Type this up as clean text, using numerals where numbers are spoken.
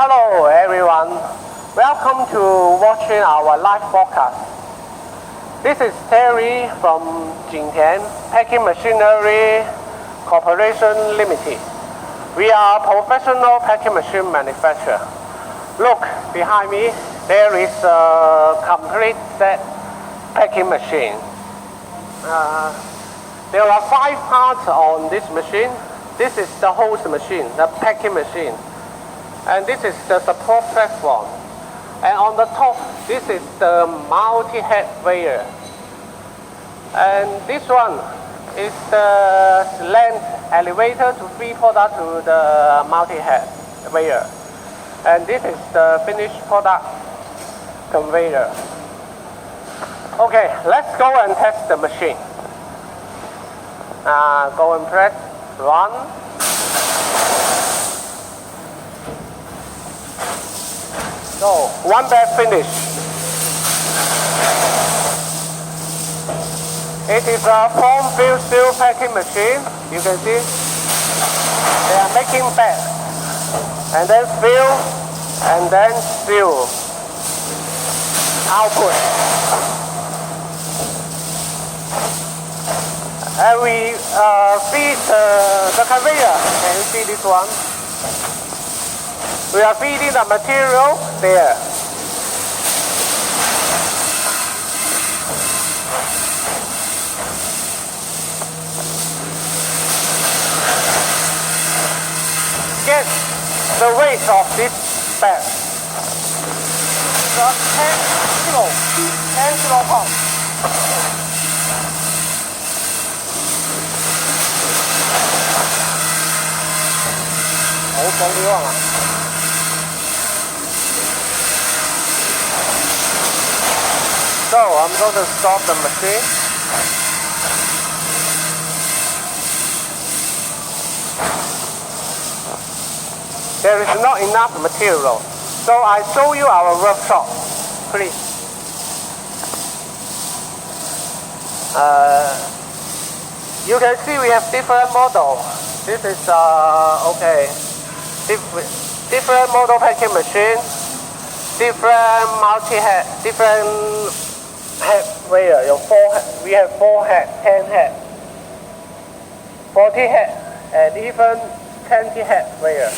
Hello everyone, welcome to watching our live broadcast. This is Terry from Jintian Packing Machinery Corporation Limited. We are a professional packing machine manufacturer. Look behind me, there is a complete set packing machine. There are 5 parts on this machine. This is the host machine, the packing machine. And this is the support platform. And on the top, this is the multi-head weigher. And this one is the land elevator to feed product to the multi-head weigher. And this is the finished product conveyor. Okay, let's go and test the machine. Go and press run. So, one bag finished. It is a form fill seal packing machine. You can see they are making bags. And then fill, and then seal. Output. And we feed the conveyor. Can you see this one? We are feeding the material there. Get the weight of this bag. Just 10 kilograms. So I'm going to stop the machine. There is not enough material. So I show you our workshop, please. You can see we have different models. This is different model packing machine, different multi-head, different head weigher. We have 4 head, 10 head, 40 head, and even 20 head weigher.